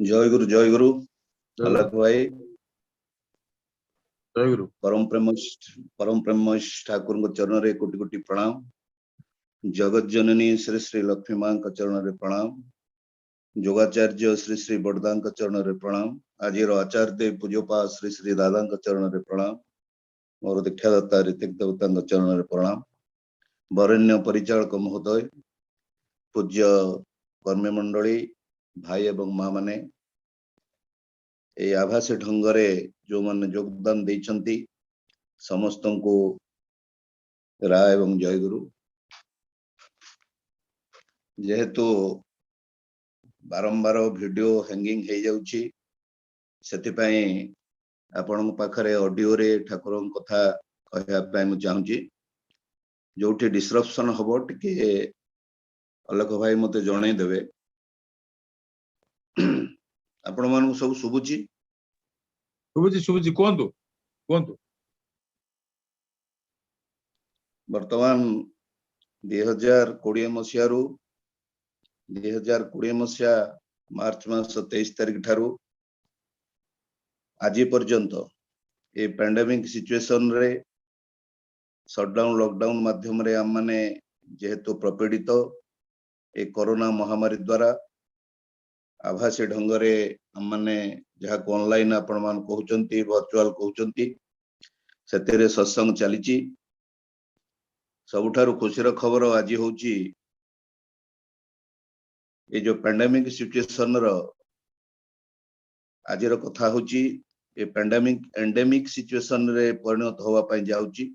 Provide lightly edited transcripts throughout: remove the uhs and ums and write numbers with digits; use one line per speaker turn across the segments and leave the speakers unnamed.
जय गुरु जय गुरु।
जय
अलग भाई
गुरु।
परम प्रेम ठाकुर चरण रे कोटि कोटि प्रणाम। जगत जननी श्री श्री लक्ष्मी मां चरण रे प्रणाम। योगाचार्य श्री श्री बड़दा चरण रे प्रणाम। आज आचार्य पूज्यपा श्री श्री दादा चरण रे प्रणाम। मोर दीक्षादाता ऋतिक देवता चरण रे प्रणाम। वरेण्य परिचालक महोदय, पूज्य कर्मी मंडली, भाई एवं माँ माने ए आभासी ढंगरे जो माने योगदान देइछंती समस्त को राय एवं जय गुरु। जेहेतु बारंबार वीडियो हैंगिंग हो जाउची सेति आपण पाखरे ऑडियो रे ठाकुर कथा कहया पई मु चाहूची। जोठी डिस्ट्रप्शन हबो टिके अलग भाई मते जणाई देबे। आपण मानू सब सुबुची
सुबुची कोंतु कोंतु।
वर्तमान 2020 मसिया रु 2020 मसिया मार्च मास 23 तारिख ठारू आज पर्यंत ए पैंडेमिक सिचुएशन रे शटडाउन लॉकडाउन माध्यम रे हम माने जेहेतु प्रपीड़ित ए कोरोना महामारी द्वारा आभासी ढंगरे हम माने जहा को ऑनलाइन आपण मान कहउचंती वर्चुअल कहउचंती सेतेरे सत्संग चलीची। सबुठारु खुशीर खबर आज होची ये जो पैंडेमिक सिचुएशन रो आज कथा होची ए पैंडेमिक एंडेमिक सिचुएशन रे परिणत होवा पई जाउची।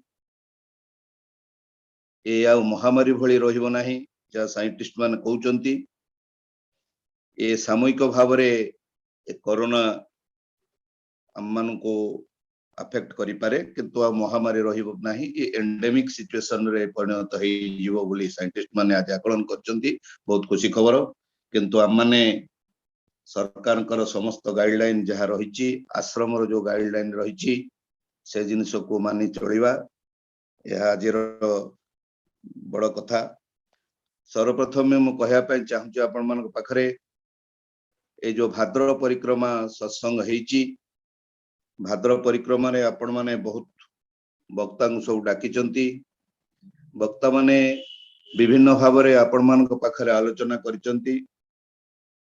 ए आ महामारी भली रहिबो नाही जा साइंटिस्ट मान कहउचंती। ए सामूहिक भाव रे ए कोरोना हम को अफेक्ट करि पारे किंतु आ महामारी रहिबो नाही। ए एंडेमिक सिचुएशन रे परिणत होई जीवो बोली साइंटिस्ट माने आज आकलन करचंती। बहुत खुशी खबर। किंतु हम माने सरकार कर समस्त गाइडलाइन जहा रहिची आश्रम रो जो गाइडलाइन रहिची से जिनिस को मानि चलिबा यह आज बड़ कथा। सर्वप्रथम मु कहया पई चाहूची आपण मान पाखरे ए जो भाद्र परिक्रमा सत्संग हेची भाद्र परिक्रमा रे आपण माने बहुत वक्ता सब डाकिचंती। वक्ता माने विभिन्न भाव रे आपण मान पाखरे आलोचना करिचंती।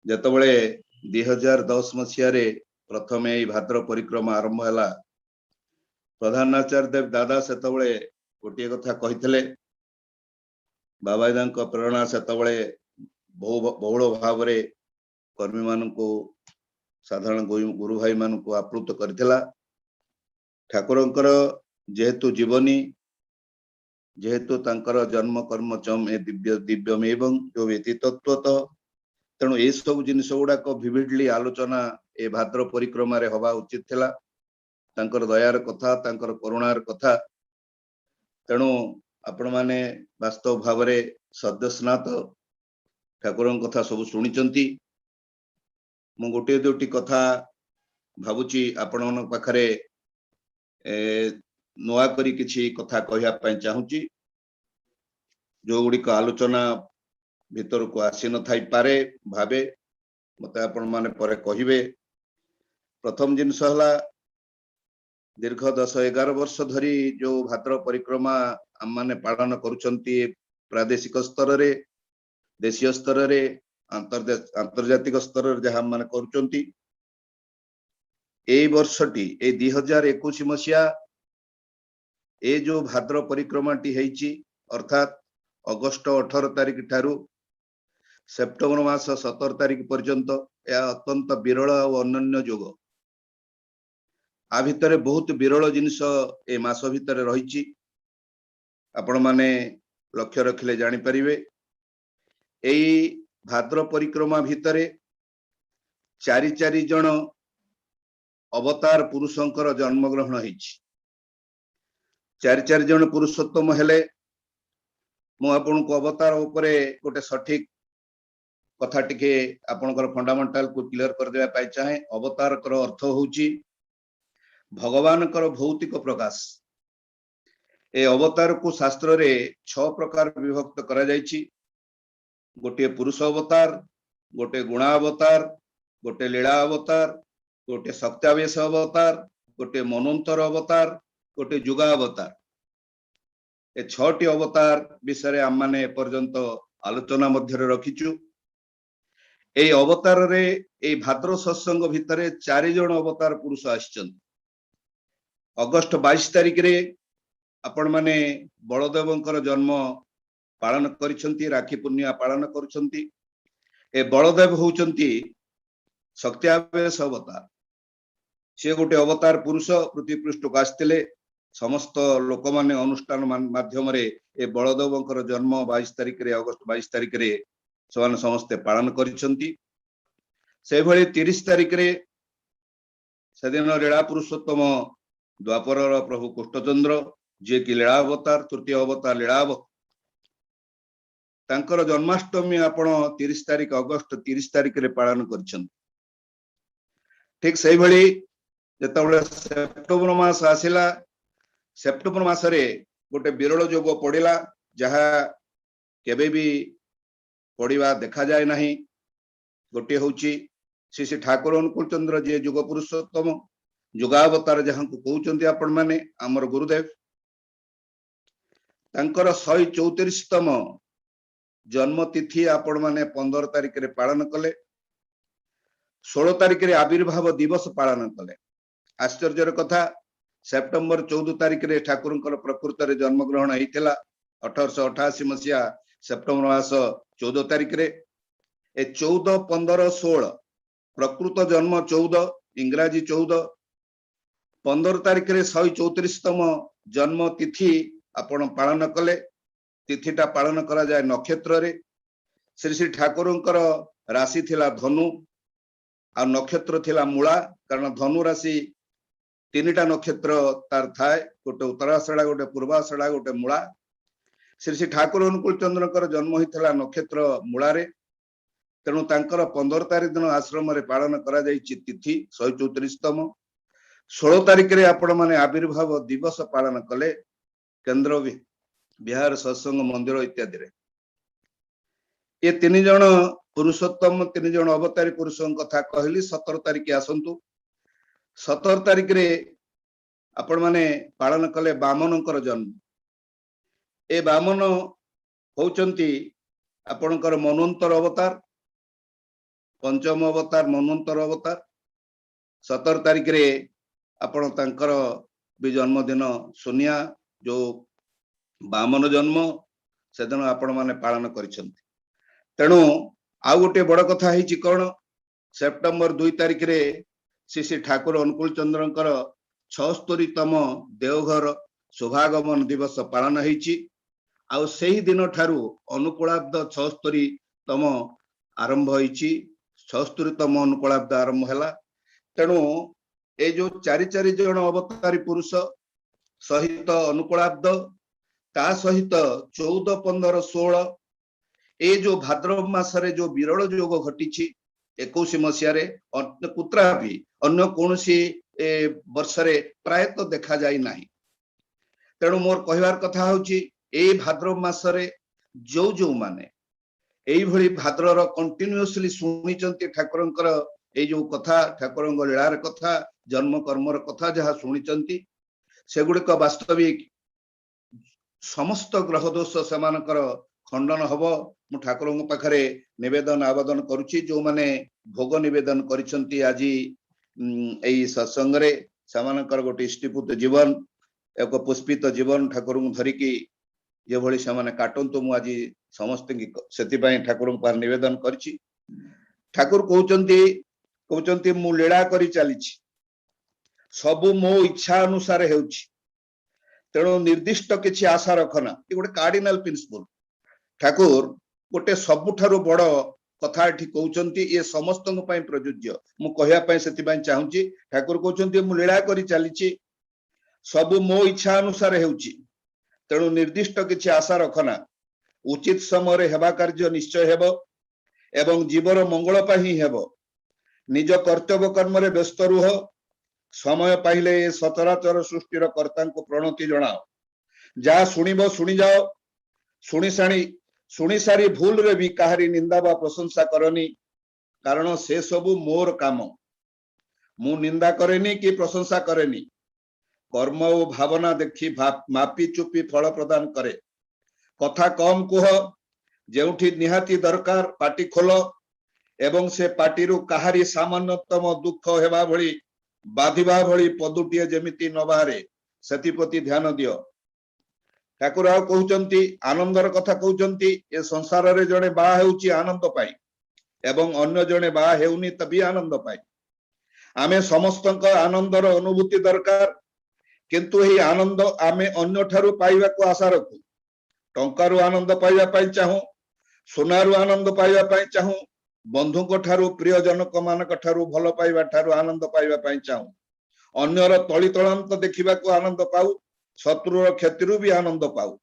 जतबळे 2010 मसिया रे प्रथमे ए भाद्र परिक्रमा आरंभ हला प्रधानाचार्य देव दादा सेतबळे गोटे कथा कहितले। बाबादान को प्रेरणा सेतबळे बहुल भाव रे कर्मी मान को साधारण गुरु भाई मान को आप्लुत करथिला। ठाकुरंकर जेहेतु जीवनी जेहेतु तांकर जन्म कर्म चम ए दिव्यम एवं जो व्यतीतत्वत तेणु ए सब जिनिस गुडा को विविडली आलोचना ए भाद्र परिक्रमा रे हवा उचित थिला। तांकर दयार कथा तांकर करुणार कथा तेणु आपण माने वास्तव भाव रे सदस्यनाथ ठाकुरन कथा सब सुनिचंती। मु गोटे दुटी कथा भाबुची आपण मन पाखरे नुआ करी किछि कथा कहया पई चाहूची जो गुडी को आलोचना भीतर को आसी न थाई पारे भाबे मते आपण माने परे कहिबे। प्रथम जिनस हला दीर्घ 10-11 वर्ष धरी जो भाद्र परिक्रमा हम माने पालन करूचंती प्रादेशिक स्तर रे देशीय स्तर रे अंतर्जातिक स्तर रे जहा माने करूचंती। ए वर्षटी ए 2021 मसिया ए जो भाद्र परिक्रमाटी हेची अर्थात अगस्त 18 तारिख ठारू सेप्टेम्बर मास 17 तारिख पर्यंत यह अत्यंत विरल और अनन्य जोग। आ भितरे बहुत विरल जिनिस ए मास भितरे रहिची। आपण माने लक्ष्य रखिले जानि परिबे एई भाद्र परिक्रमा भितरे चारि जन अवतार पुरुषंकर जन्म ग्रहण हेची। चारि जन पुरुषोत्तम हेले मु आपन को अवतार उपरे गोटे सठिक कथा टिके आपनकर फंडामेंटल को क्लियर कर देबा पाई चाहे। अवतार कर अर्थ होची भगवान कर भौतिक प्रकाश। ए अवतार को शास्त्र रे 6 प्रकार विभक्त करा जायछि। गोटे पुरुष अवतार, गोटे गुणावतार, गोटे लीला अवतार, गोटे सत्यावेश अवतार, गोटे मनोन्तर अवतार, गोटे जुगा अवतार। ए 6टी अवतार विषय आम माने एपर्यंत आलोचना मध्य रखिचु। ए अवतार रे ए भाद्र सत्संग भितरे 4 जण अवतार पुरुष आछन। अगस्त 22 तारिख रे आपण माने बलदेवंकर जन्म पालन करिसंती, राखी पूर्णिमा पालन करुसंती। ए बलदेव होउचंती सत्यावेश अवतार। से गोटे अवतार पुरुष पृथ्वी पृष्ठ को आसते समस्त लोक माने अनुष्ठान माध्यम रे ए बलदेवंकर जन्म 22 तारिख रे अगस्त 22 तारिख रे समान समस्ते पालन करिसंती। से भली 30 तारिख रे सेदिन लीला पुरुषोत्तम द्वापर प्रभु कृष्णचंद्र जे कि लीला अवतार, तृतीय अवतार लीला अवतार, तांकर जन्माष्टमी आपण 30 तारिख अगस्त 30 तारिख रे पालन करिसंती। ठीक सही भली जेतबले सेप्टेम्बर मास आसिला, सेप्टेम्बर मास रे गोटे विरल जोग पड़िला जहा केबे भी पड़िवा देखा जाए नहीं। गोटे होची श्री श्री ठाकुर अनुकूल चंद्र जे युग पुरुषोत्तम युगावतार जहां को कहउचंती आपण माने हमर गुरुदेव, तांकर 134तम जन्म तिथि आपण माने 15 तारिख रे पालन कले। 16 तारिख रे आविर्भाव दिवस पालन कले। आश्चर्यर कथा, सेप्टेम्बर 14 तारिख रे ठाकुरंकर प्रकृत रे जन्म ग्रहण हेतिला 1888 मसिया सेप्टेम्बर मास 14 तारिख रे। ए 14, 15, 16 प्रकृत जन्म 14, इंग्राजी 14, 15 तारिख रे 134तम जन्म तिथि आपण पालन कले। तिथिटा पालन करा जाए नक्षत्र रे। श्री श्री ठाकुरंकर राशि थिला धनु आ नक्षत्र थिला मूला, कारण धनु राशि 3टा नक्षत्र तार थाए, गोटे उत्तराषाढ़ा, गोटे पूर्वाषाढ़ा, गोटे मूला। श्री श्री ठाकुर अनुकूल चंद्रकर जन्म होइथिला नक्षत्र मूला रे। तेणु तांकर 15 तारिख दिन आश्रम रे पालन करा जाइछि तिथि 134तम। 16 तारिख रे आपण माने आविर्भाव दिवस पालन कले केंद्र बिहार सत्संग मंदिर इत्यादि रे। ये 3 जण पुरुषोत्तम, 3 जण अवतारी पुरुषों कथा कहली। 17 तारिख आसंतु। 17 तारिख रे आपण माने पालन कले बामनकर जन्म। ए बामन होउचंती आपणकर मनोन्तर अवतार, पंचम अवतार मनोन्तर अवतार। 17 तारिख रे आपण तांकर भी जन्मदिन सोनिया जो बामन जन्म सेदिन आपण माने पालन करिसंती। तेणु आउ गोटे बड़ कथा हेछि कोन, सेप्टेम्बर 2 तारिख रे श्री श्री ठाकुर अनुकूल चंद्रंकर 76तम देवघर शुभागमन दिवस पालन हेछि। आउ सेही दिन ठारू अनुकूलाब्द 76तम आरंभ हेछि। 76तम अनुकूलाब्द आरंभ हैला। तेणु ए जो 4 जण अवतारी पुरुष सहित अनुकूलाब्द ता सहित 14, 15, 16 ए जो भाद्रव मासरे जो विरल जोग घटी 21 मसीह अन्य कुत्रा भी अन्य कौन सी वर्ष रे प्रायत देखा जाई नाही। तेणु मोर कहवार कथा होची ए भाद्रव मासरे जो जो माने एई भली भाद्रर कंटिन्यूअसली सुनिचंती ठाकुरंकर ए जो कथा, ठाकुरंग लीलार कथा, जन्म कर्मर कथा जहा सुनिचंती सेगुड़िक वास्तविक समस्त ग्रह दोष सेमानकर खंडन हब। मु ठाकुर पाखरे निवेदन आवेदन करुछि जो माने भोग निवेदन करिसंती आजी एई सत्संग रे सेमानकर गोटे इष्टिपुत जीवन, एक पुष्पित जीवन ठाकुर धरिकी जे भली सेमाने काटंतु मु आजी समस्त सेति पई ठाकुर पार निवेदन करिछि। ठाकुर कहउचंती मु लीला करी चलीछि, सबु मो इच्छा अनुसार हेउछि। तेणु निर्दिष्ट किछि आशा रखना, ये गोटे कार्डिनाल प्रिंसिपल। ठाकुर गोटे सबुठारु बड़ कथा एठी कहउचंती, ये समस्त पई प्रयोज्य। मु कहया पई सेति पई चाहूची। ठाकुर कहउचंती मु लीला करी चलीछि, सबु मो इच्छा अनुसार हेउछि। तेणु निर्दिष्ट किछि आशा रखना, उचित समय रे हेबा कार्य निश्चय हेबो एवं जीवर मंगल पई हेबो। निज कर्तव्य कर्म रे व्यस्त रुह, समय पाइले सचराचर सृष्टिर कर्ता को प्रणति जनाओ। जा सुनिबो सुनी जाओ, सुनी सारी भूल रे भी काहारी निंदा बा प्रशंसा करनी। कारण से सबु मोर काम। मु निंदा करेनी कि प्रशंसा करेनी, कर्म और भावना देखी मापी चुपी फल प्रदान करे। कथा कम कुह, जेउठी निहाती दरकार पाटी खोल, एवं से पाटीरू काहारी सामान्यतम दुख हेबा भली बाधिबा भली पदुटिए जेमिति न बाहरे सेतिप्रति ध्यान दियो। ठाकुर आउ कहउचंती आनंदर कथा कहउचंती ए संसार रे जणे बा हेउची आनंद पाई एवं अन्य जणे बा हेउनी तभी आनंद पाई। आमे समस्तक आनंदर अनुभूति दरकार, किंतु ही आनंद आमे अन्य ठारू पाइबा को आशा रखु। टंकारु आनंद पाइबा पाई चाहू, सोनारू आनंद पाइबा पाई चाहू, बंधुक ठारू प्रिय जनक मानक ठारू भल पाइबा ठारू आनंद पाइबा पाई चाहू। अन्यर तली तलांत देखिबा को आनंद पाऊ, शत्रुर क्षतिरु भी आनंद पाऊ,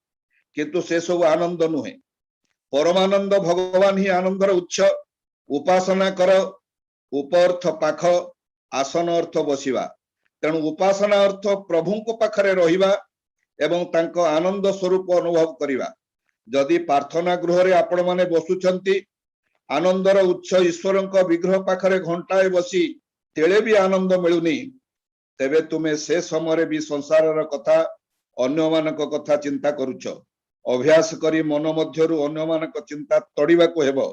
किंतु से सब आनंद नुहे। परमानंद भगवान ही आनंदर उच्च। उपासना कर, उपअर्थ पाख, आसन अर्थ बसिबा। तेणु उपासना अर्थ प्रभु को पाखरे रहिबा एवं तांको आनंद स्वरूप अनुभव करिबा। जदि प्रार्थना गृह रे आपण माने बसुछंती, आनंदर उच्च ईश्वरंक विग्रह पाखरे घंटाए बसी तेले भी आनंद मिलुनी, तेबे तुमे से समय भी संसारर कथा अन्य मानक कथा चिंता करूछ। अभ्यास करी मन मध्यरु अन्य मानक चिंता तड़िबा को हेबो।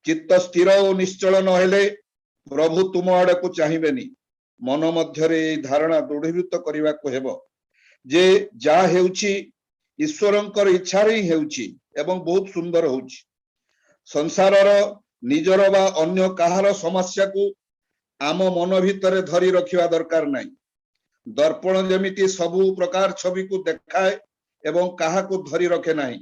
चित्त स्थिर और निश्चल न हेले प्रभु तुम आड़ को चाहिबेनी। मन मध्यरे ए धारणा दृढ़ीभूत करिबा को हेबो जे जा हेउची ईश्वरंकर इच्छा रे हेउची एवं बहुत सुंदर होउची। संसारर निजर बा अन्य काहार समस्या को आम मन भितरे धरी रखिबा दरकार नाही। दर्पण जेमिति सबु प्रकार छवि को देखाए एवं काहा को धरी रखे नाही।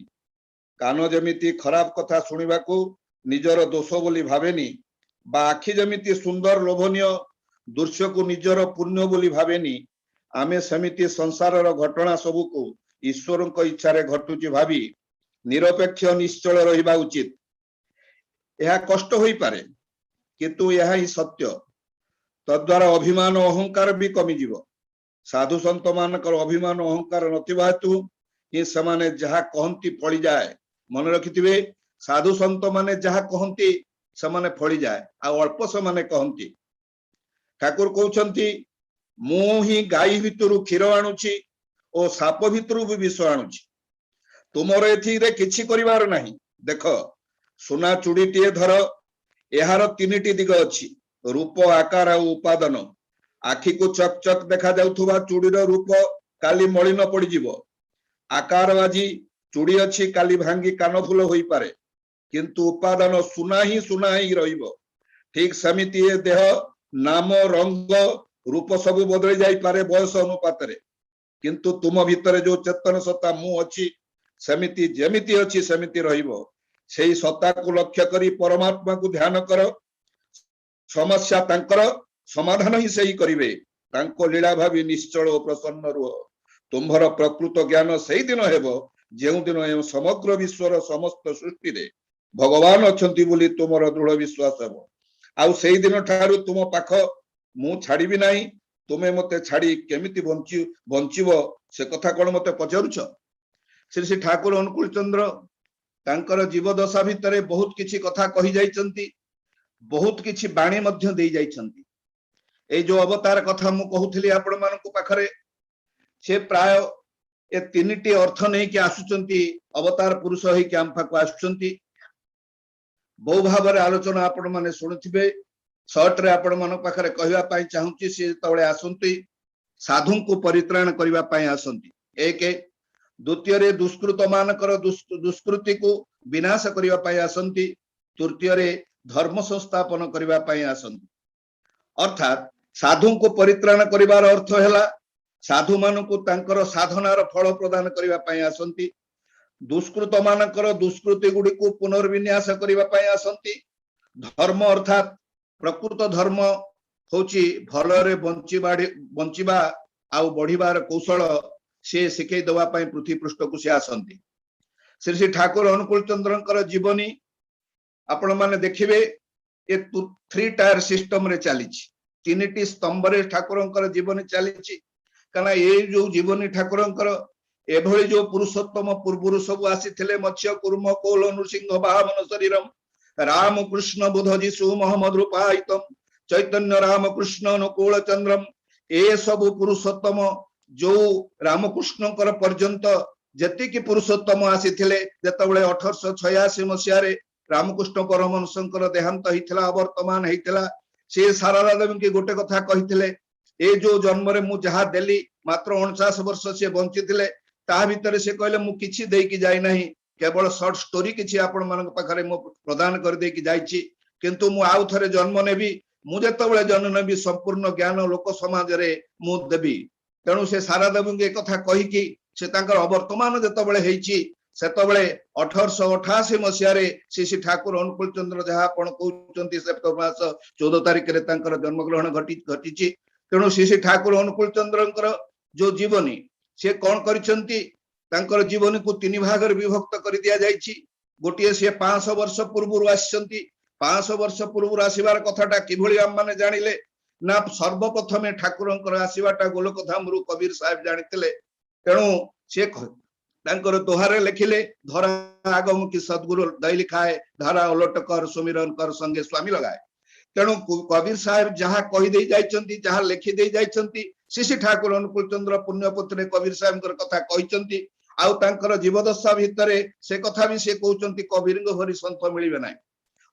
कान जेमिति खराब कथा सुनिबा को निजर दोष बोली भावेनी, बा आखि जेमिति सुंदर लोभनीय दृश्य को निजर पुण्य बोली भावेनी, आमे समिति संसारर घटना सबु को ईश्वरंक इच्छा रे घटुची भावी निरपेक्ष निश्चल रहिबा उचित। यह कष्ट होई पारे, किंतु यह ही सत्य। तद्वारा अभिमान अहंकार भी कमी जीव। साधु संत मानकर अभिमान अहंकार नथिबा हेतु ही समाने जहा कहंती फळी जाए। मन रखिथिबे, साधु संत माने जहा कहंती समाने फळी जाए, आ अल्प समाने कहंती। ठाकुर कहउछंती मु ही गाई भितरु क्षीर आणुची ओ साप भितरु भी विष आणुची। तुमर एथि रे किछि करिवार नाही। देखो सोना चूड़ीटीए धर, एहार तीनिटी दिग अछि, रूप आकार और उपादान। आखि को चक चक देखा जाउथुबा चूड़ीर रूप काली मलिन पड़ी जीवो। आकार बाजी चूड़ी अछि काली भांगी कानफुल होई पारे, किंतु उपादान सुना ही रहिबो। ठीक समिति ए देह नाम रंग रूप सब बदल जाई पारे बयस अनुपात रे, किंतु तुम भितरे जो चेतन सत्ता मु अछि समिति जेमिति अछि समिति रहिबो। सेही सत्ता को लक्ष्य करी परमात्मा को ध्यान कर। समस्या तांकर समाधान ही सही करिवे। तांको लीला भावी निश्चल और प्रसन्न रुह। तुम्भर प्रकृत ज्ञान सेही दिन हेबो जेउ दिन एवं समग्र विश्वर समस्त सृष्टि रे भगवान अछंती बोली तुमर दृढ़ विश्वास हेबो। आउ सेही दिन ठारू तुम पाख मु छाड़ीबी नाही। तुमे मते छाड़ी केमिति बंचिबो से कथा कोन मते पचारुछ। श्री श्री ठाकुर अनुकूल चंद्र तांकर जीवदशा भितरे बहुत किछि कथा कहि जाइचंती, बहुत किछि बाणी मध्य देई जाइचंती। ए जो अवतार कथा मु कहउथली आपण मानकु पाखरे, से प्राय ए तीनिटी अर्थ नै कि आसुचंती। अवतार पुरुष होई कि आम पाखु आसुचंती। बहु भाव रे आलोचना आपण माने सुनिथिबे। शॉर्ट रे आपण मन पाखरे कहबा पई चाहूची, से तळे आसंती साधु को परित्राण करिबा पई आसंती। एक द्वितीय रे दुष्कृत मानकर दुष्कृति को विनाश करिबा पई आसंती। तृतीय रे धर्म संस्थापन करिबा पई आसंती। अर्थात साधु को परित्राण करिवार अर्थ हैला साधु मानकु तांकर साधनार फल प्रदान करिबा पई आसंती। दुष्कृत मानकर दुष्कृति गुडी को पुनर्विन्यास करिबा पई आसंती। धर्म अर्थात प्रकृत धर्म होची भलरे बंचिबा आउ बढ़िबार कौशल से शिखै दवा पई पृथ्वी पृष्ठ को से आसंती। श्री श्री ठाकुर अनुकूल चंद्रंकर जीवनी आपण माने देखिबे ए 3 टायर सिस्टम रे चलीछि। तीनिटी स्तंभ रे ठाकुरंकर जीवनी चलीछि। काना ए जो जीवनी ठाकुरंकर एभଳି जो पुरुषोत्तम पूर्वरु सब आसीथिले मत्स्य कुर्म कौल नृसिंह वामन शरीरम राम कृष्ण बुध जिसु मोहम्मद रूपायितम चैतन्य राम कृष्ण अनुकूल चंद्रम ए सबु पुरुषोत्तम जो रामकृष्ण पर्यंत जेतिकी पुरुषोत्तम आसीथिले जेतबेले 1886 मसियारे रामकृष्ण परमहंसंकर देहांत होइथिला वर्तमान होइथिला से सारदा देवी की गोटे कथा कहिथिले ए जो जन्म रे मु जहा देली मात्र 49 वर्ष से बंचिथिले ता भितर से कहले मु किछि देकी जाई नाही केवल शॉर्ट स्टोरी किछि आपण मानक पाखरे मु प्रदान कर देकी जाईछि किंतु मु आउ थरे जन्म नेबी मु जेतबेले जन्म नेबी संपूर्ण ज्ञान लोक समाज रे मु देबी तेणु से सारदा देवी के कथा कहि कि से तांकर अवर्तमान जेतबेले हेछि सेतबेले 1888 मसियारे श्री ठाकुर अनुकूल चंद्र जहा आपण कहउचंती सेप्टेम्बर मास 14 तारिख रे तांकर जन्म ग्रहण घटिछि तेणु श्री ठाकुर अनुकूल चंद्रंकर जो जीवनी से कौन करिसंती तांकर जीवनी को तीन भाग रे विभक्त कर दिया जायछि गोटिए से 500 वर्ष पूर्व आछंती 500 वर्ष पूर्व आसीबार कथाटा किभଳି हम माने जानिले ना सर्वप्रथमे ठाकुरंकर आसीबाटा गोलकधामरु कबीर साहेब जानितिले तेणु से तांकर दोहारे लिखिले धरा आगमुखी सद्गुरु दई लिखाए धारा उलट कर सुमिरन कर संगे स्वामी लगाए तेणु कबीर साहेब जहाँ कही दे जाइछंती जहाँ लिखि दे जाइछंती श्री ठाकुर अनुकूल चंद्र पुण्यपुत्र कबीर साहेब कथा कहिछंती आउ तांकर जीवदशा भितरे से कथा भी से कहउचंती कबीर भरी संत मिलिबे नाही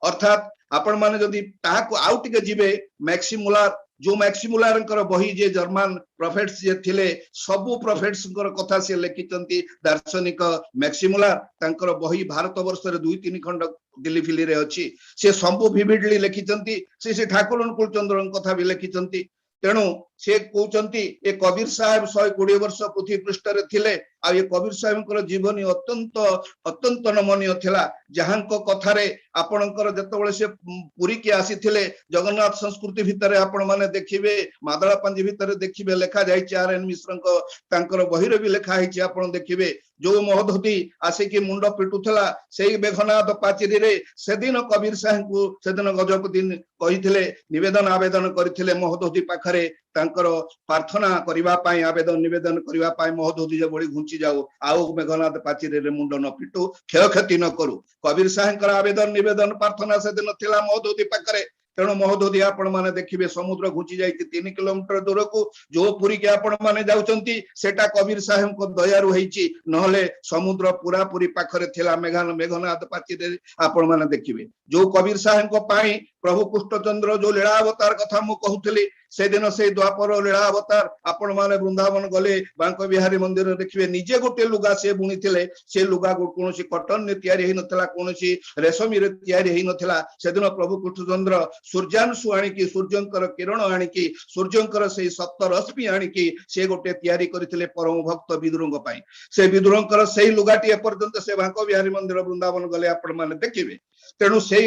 अर्थात आपण माने जदि ताहाको आउ टिके जिबे मैक्सिमुलार जो मैक्सिमुलार बही जे जर्मन प्रोफेट्स जे थिले सबु प्रोफेट्स कथा से लिखिचंती दार्शनिक मैक्सिमुलार तांकर बही भारत वर्ष रे 2-3 खंड दिल्ली रे अछि से सबु विविडली लिखिचंती से ठाकुर अनुकूल चंद्र कथा भी लिखिचंती तेणु से कहउचंती ए कबीर साहेब 120 वर्ष पृथ्वी पृष्ठ रे थिले आ ये कबीर साहेब जीवनी अत्यंत नमनीय थिला जहांको कथारे आपणकर जेतबेले से पुरी के आसीथिले जगन्नाथ संस्कृति भितरे आपण माने देखिबे मादळा पांजी भितरे देखिबे लेखा जायछि आर.एन. मिश्रंको तांकर बहिरे भी लेखा हैछि आपण देखिबे जो महोदधि आसिकी मुंड पिटुथला सेई मेघनाद पाचिरी रे सेदिन कबीर साहेब को सेदिन गजपति कहिथिले निवेदन आवेदन करथिले महोदधि पाखरे तांकर प्रार्थना करिवा पाई आवेदन निवेदन करिवा पाई महोदधि जे बळी घुंची जाऊ आउ मेघनाद पाचिरी रे मुंड न पिटू क्षयक्षति न करू कबीर साहेब आवेदन निवेदन प्रार्थना सेदिन थिला महोदधि पाखरे तेणु महोदधि आपण माने देखिबे समुद्र घुची जाइति 3 किलोमीटर दूर को जो पुरी के आपण माने जाउचंती सेटा कबीर साहेब को दयारु हेछि नहले समुद्र पूरा पूरी पाखरे थिला मेघनाद पाचिरे आपण माने देखिबे जो कबीर साहेब को पाई प्रभु कृष्णचंद्र जो लीला अवतार कथा मु कहउतली से दिन से द्वापर लीला अवतार आपण माने वृंदावन गले बांक बिहारी मंदिर देखिबे निजे गोटे लुगा से बुनी थिले से लुगा कोनोसी कॉटन ने तयारी हेइ नथला कोनोसी रेशमी रे तयारी हेइ नथला से दिन प्रभु कृष्णचंद्र सूर्यांशु आनी की सूर्यंकर किरण आनी की सूर्यंकर से सप्त रश्मि आनी की से गोटे तयारी करथिले परम भक्त विदुरंग पाई से विदुरंकर से लुगाटी पर्यंत से बांक बिहारी मंदिर वृंदावन गले आपण माने देखिबे तेणु से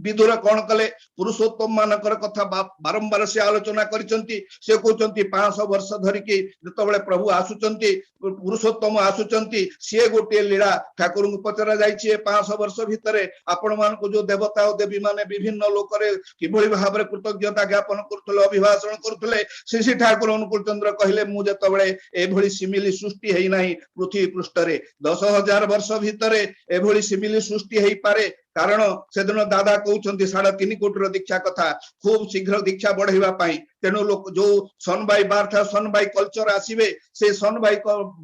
विदुर कौन कले पुरुषोत्तम मानकर कथा बारंबार से आलोचना करिसंती से कहउचंती 500 वर्ष धरिकी जतबेले प्रभु आसुचंती पुरुषोत्तम आसुचंती से गोटे लीला ठाकुर को पचरा जाइछि 500 वर्ष भितरे आपण मान को जो देवता और देवी माने विभिन्न लोकरे किभଳି भाबरे कृतज्ञता ज्ञापन करथले अभिभाषण करथले श्री ठाकुर अनुकूल चंद्र कहिले मु जतबेले एभଳି सिमिली सृष्टि हेइ नाही पृथ्वी पृष्ठ रे 10,000 वर्ष भितरे एभଳି सिमिली सृष्टि हेइ पारे कारण से दिन दादा कहउचंती 3.5 कोटी दीक्षा कथा खूब शीघ्र दीक्षा बढ़ाइबा पाई तेणु लोक जो सनबाई बार्था सनबाई कल्चर आसीबे से सनबाई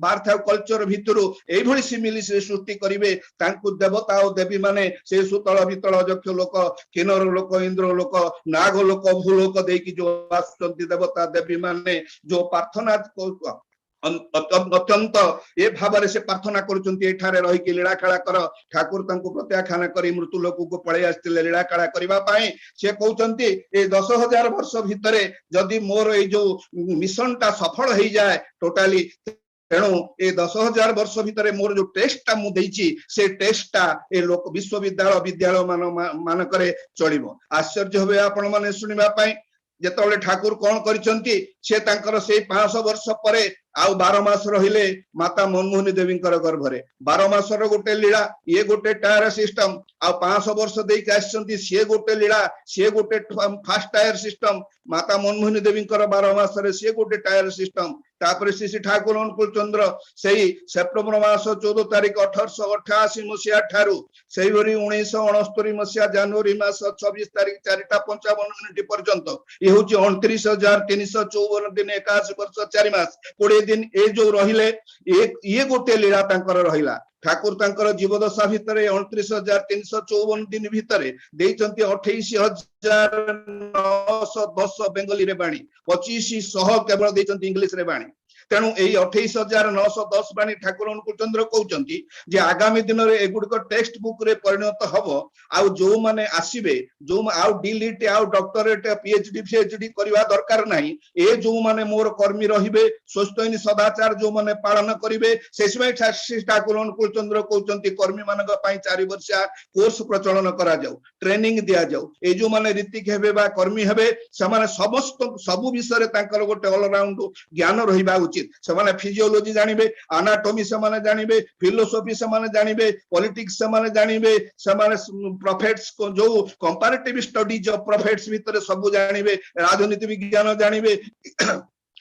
बार्था कल्चर भितरु एभଳି सिमिली से सृष्टि करिवे तांकु देवता और देवी माने से सुतल वितल यक्ष लोक किन्नर लोक इंद्र लोक नाग लोक भूलोक देकी जो आसुचंती देवता देवी माने जो प्रार्थना अत्यंत ए भाव से प्रार्थना करुचंती एठारे रही कि लीला खेला कर ठाकुर तांको प्रत्याख्यान करी मृत्यु लोक को पळे आस्तिले लीला खेला करिबा पाए से कहउचंती ए 10,000 वर्ष भितरे जदि मोर ए जो मिशन ता सफल हेइ जाए टोटाली तेणु ए 10,000 वर्ष भितरे मोर जो टेस्टा मु देइछि से टेस्टा ए लोक विश्वविद्यालय विद्यालय मानकरे चलिबो आश्चर्य होबे आपण माने सुनिबा पाए जेतबेले ठाकुर कौन करिसंती से तांकर से 500 वर्ष परे आउ 12 मास रहिले माता मनमोहनी देवींकर गर्भरे 12 मास रो गोटे लीला ये गोटे टायर सिस्टम आ 500 वर्ष देई आछंती से गोटे लीला से गोटे फास्ट टायर सिस्टम माता मनमोहनी देवींकर 12 मास रे से गोटे टायर सिस्टम तापर श्री श्री ठाकुर अनुकूल चंद्र सेही सेप्टेम्बर मास 14 तारिख 1888 मसीहा ठारू सेही भरी 1969 मसीहा जनवरी मास 26 तारिख 4:55 पर्यंत ये हूँ 29,354 दिन 81 वर्ष 4 मास 20 दिन ए जो रहिले ये गोटे लीला तांकर रहिला ठाकुर तांकर जीवदशा भितर 29,354 दिन भितर देइचंती 28,910 बेंगली रे बाणी 2500 केवल देइचंती इंग्लिश रे बाणी तेणु यही 28,910 बाणी ठाकुर अनुकूल चंद्र कहउचंती जे आगामी दिन रे एगुडक टेक्स्ट बुक रे परिणत हबो आउ जो माने आसीबे जो आउ डिलीट आउ डॉक्टरेट पीएचडी करबा दरकार नाही ए जो माने मोर कर्मी रहिबे स्वस्थैनी सदाचार जो माने पालन करिवे सेसमय ठाकुर अनुकूल चंद्र कहउचंती कर्मी मानक पई 4 वर्षा कोर्स प्रचलन करा जाऊ ट्रेनिंग दिया जाऊ ए जो माने रीतिक हेबे बा कर्मी हेबे से माने समस्त सब विषय रे तांकर गोटे ऑल राउंड ज्ञान रहिबा से माने फिजियोलॉजी जानिबे एनाटॉमी से माने जानिबे फिलोसॉफी से माने जानिबे पॉलिटिक्स से माने जानिबे से माने प्रोफेट्स को जो कंपैरेटिव स्टडीज ऑफ प्रोफेट्स भीतर सब जानिबे राजनीति विज्ञान जानिबे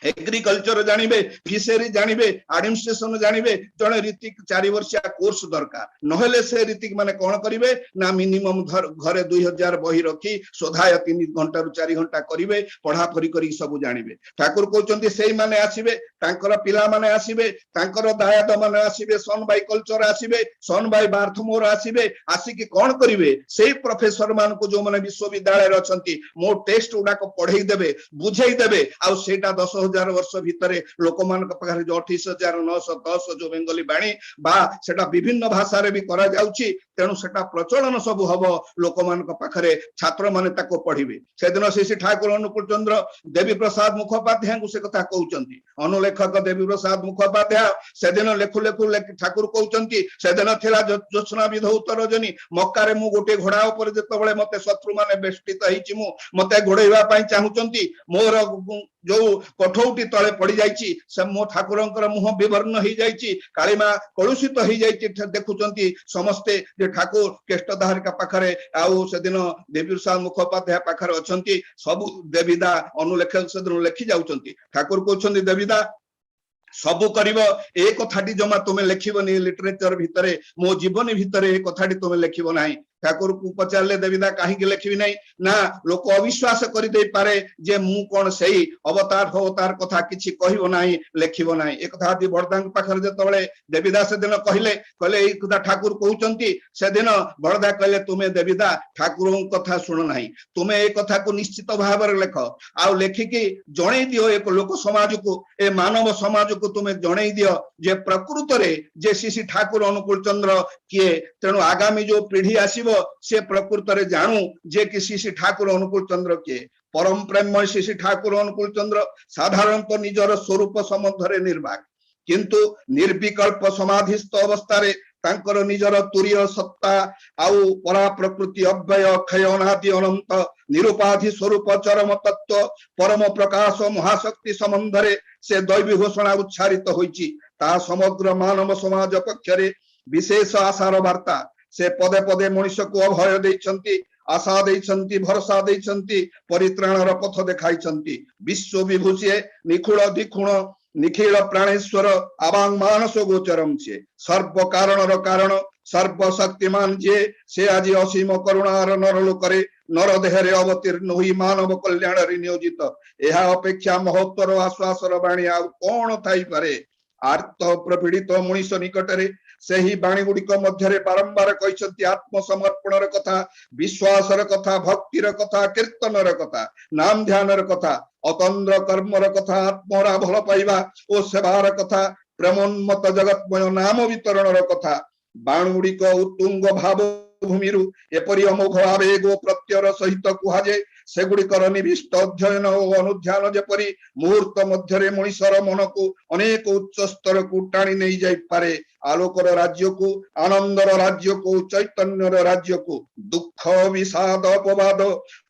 एग्रीकल्चर जानिबे फिशरी जानिबे एडमिनिस्ट्रेशन जानिबे जने रीतिक 4 वर्षिया कोर्स दरकार नहेले से रीतिक माने कोन करिवे ना मिनिमम घरे 2000 बही रखी सोधाय 3 घंटा रु 4 घंटा करिवे पढ़ा पढ़ी करी सब जानिबे ठाकुर कहउचंती सेही माने आसीबे तांकर पिला माने आसीबे तांकर दायाद माने आसीबे सन बाई कल्चर आसीबे सन बाई बार्थमोर आसीबे आसी कि कोन करिवे सेही प्रोफेसर मान को जो माने विश्वविद्यालय रे अछंती मो टेक्स्ट उडा को पढेई देबे बुझेई देबे आ सेटा 10,000 वर्ष भितर लोक मान पाखे जो 28,910 जो बेंगली बाणी बा सेटा विभिन्न भाषा रे भी करा जाउची तेणु सेटा प्रचलन सब हबो लोक मान पाखे छात्र माने ताको पढिबे से दिन श्री ठाकुर अनुकूल चंद्र देवी प्रसाद मुखोपाध्याय को से कथा कहउचंती अनुलेखक देवी प्रसाद मुखोपाध्याय से दिन लेखु लेखु ठाकुर कहउचंती से दिन थिला ज्योत्स्ना विधौत रजनी मक्का रे मु गोटे घोड़ा ऊपर जेतबळे मते शत्रु माने बेष्टित हिची मु मते घोड़ेइबा पई चाहुचंती मोर जो कठौटी तले पड़ी जाइची से मो ठाकुरंकर मुह विवर्ण ही जाइची कालीमा कलुषित ही जाइची देखुचंती समस्ते जे ठाकुर केष्टधारिका पाखरे आउ से दिन देवी प्रसाद मुखोपाध्याय पाखरे अछंती सब देवीदा अनुलेखक से दिन लेखि जाउचंती ठाकुर कहउचंती देवीदा सबु करिवो ए कथाटी जमा तुमे लेखिबनी लिटरेचर भितरे मो जीवन भितरे ए कथाटी तुमे लेखिबो नाही ठाकुर को पचारले देवीदा काहे के लेखिबी नहीं ना लोक अविश्वास करि दे पारे जे मु कोन सही अवतार कथा किछि कहिबो नाही लेखिबो नाही एक कथा दि बड़दांग पाखर जेतबळे देवीदा से दिन कहले ए कथा ठाकुर कहउचंती से दिन बड़दा कहले तुमे देवीदा ठाकुरन कथा सुन नाही तुमे ए कथा को निश्चित भाव रे लेख आ लेखि कि जणै दियो एक लोक समाज को ए मानव समाज को तुमे जणै दियो जे प्रकृत रे जे श्री ठाकुर अनुकूल चंद्र किए तेणु आगामी जो पीढ़ी आसीबो से प्रकृत रे जानू जे कि श्री ठाकुर अनुकूल चंद्र के परम प्रेममय श्री ठाकुर अनुकूल चंद्र साधारणतः निजर स्वरूप संबंध रे निर्वाक किंतु निर्विकल्प समाधिस्थ अवस्था रे तांकर निजर तुरीय सत्ता आउ परा प्रकृति अव्यय क्षय अनादि अनंत निरुपाधि स्वरूप चरम तत्व परम प्रकाश महाशक्ति संबंध रे से दैवी घोषणा उच्चारित होईची ता समग्र मानव समाज पक्षरे विशेष आशार वार्ता से पदे पदे मनुष्य को अभय देइछंती आशा देइछंती भरोसा देइछंती परित्राणर पथ देखाइछंती विश्व विभूषे निखुल दिखुण निखिल प्राणेश्वर आवांग मानस गोचरम छे सर्व कारणर कारण सर्वशक्तिमान जे से आज असीम करुणार नरलोकरे नर देहरे अवतीर्ण होई मानव कल्याण रे नियोजित एहा अपेक्षा महत्तर आश्वासर बाणी आ कोन थाई पारे आर्त प्रपीड़ित मनुष्य निकटरे सेही बाणी गुड़िक मध्यरे बारंबार कहिसंती आत्मसमर्पणर कथा विश्वासर कथा भक्तिर कथा कीर्तनर कथा नाम ध्यानर कथा अतंद्र कर्मर कथा आत्मरा भल पाइबा ओ सेवार कथा प्रेमोन्मत जगतमय नाम वितरणर कथा बाण गुड़िक उत्तुंग भाव भूमिरु एपरि अमोघ आवेग प्रत्ययर सहित कुहाजे सेगुड़िकर निविष्ट अध्ययन और अनुध्यान जेपरि मुहूर्त मध्यरे मनुष्यर मन को अनेक उच्च स्तर को टाणी नहीं जाई पारे आलोकर राज्य को आनंदर राज्य को चैतन्यर राज्य को दुख विषाद अपवाद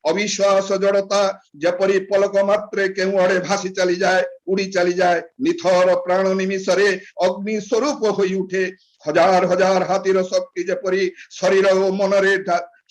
अविश्वास जड़ता जेपरि पलक मात्रे केउ आड़े भासी चली जाए उड़ी चली जाए निथर प्राण निमिषरे अग्नि स्वरूप होई उठे हजार हजार हाथीर शक्ति जेपरि शरीर और मनरे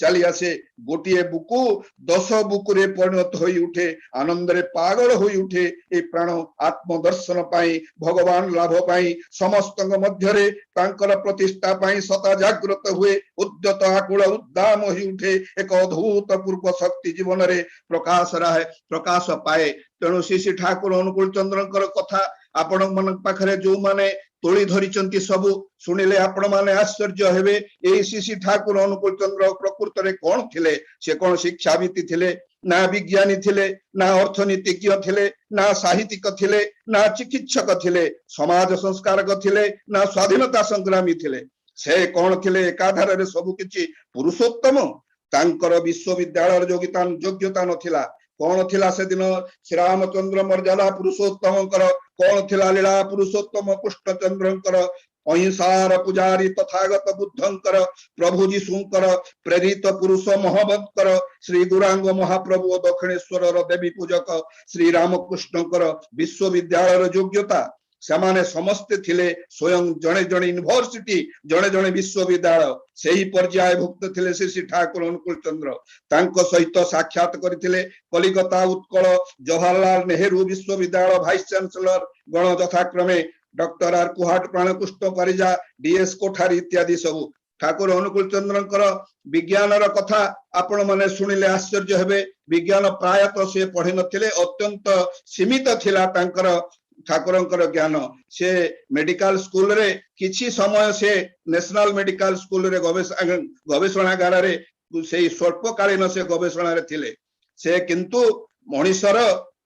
चली आसे गोटे बुकु 10 बुकुरे परिणत होई उठे आनंद रे पागल होई उठे ए प्राण आत्मदर्शन पाई भगवान लाभ पाई समस्त मध्यरे तांकर प्रतिष्ठा पाई सता जागृत हुए उद्यत आकुल उद्दाम होई उठे एक अद्भुत पूर्व शक्ति जीवन रे प्रकाश पाए तेणु श्री ठाकुर अनुकूल चंद्रकर कथा आपण मन पाखरे जो माने तोली धरिचंती सबु सुनिले आपण माने आश्चर्य हेबे ए श्री ठाकुर अनुकूल चंद्र प्रकृत रे कोन थिले से कोन शिक्षाविति थिले ना विज्ञानी थिले ना अर्थनीतिज्ञ थिले ना साहित्यिक थिले ना चिकित्सक थिले समाज संस्कारक थिले ना स्वाधीनता संग्रामी थिले से कोन थिले एकाधार रे सब किछि पुरुषोत्तम तांकर विश्वविद्यालय योग्यता नथिला कौन थिला से दिन श्री रामचंद्र मर्यादा पुरुषोत्तम कौन थिला लीला पुरुषोत्तम कृष्णचंद्रकर अहिंसार पुजारी तथागत बुद्धंकर प्रभु जीशुकर प्रेरित पुरुष महबतकर श्री गुरांग महाप्रभु दक्षिणेश्वर देवी पूजक श्री रामकृष्णकर विश्वविद्यालय योग्यता सेमाने समस्ते थिले स्वयं जड़े जड़े यूनिवर्सिटी जड़े जड़े विश्वविद्यालय सही पर्याय भुक्त थिले श्री ठाकुर अनुकूल चंद्र तांको सहित साक्षात करथिले कलिकता उत्कल जवाहरलाल नेहरू विश्वविद्यालय वाइस चांसलर गण यथाक्रमे doctor R Kuhat Pranakrushna Parija DS Kothari इत्यादि सबु ठाकुर अनुकूल चंद्रकर विज्ञान कथा आपण माने सुनिले आश्चर्य हेबे विज्ञान प्रायतः से पढ़ी नथिले अत्यंत सीमित थिला तांकर ठाकुरंकर ज्ञान से मेडिकल स्कूल रे किछि समय से नेशनल मेडिकल स्कूल रे गवेषणागार रे से स्वल्पकालीन से गवेषणा रे थिले से किंतु मनुष्यर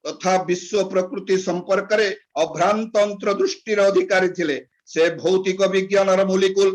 तथा विश्व प्रकृति संपर्क रे अभ्रांत अंतर्दृष्टिर अधिकारी थिले से भौतिक विज्ञान मोलिकुल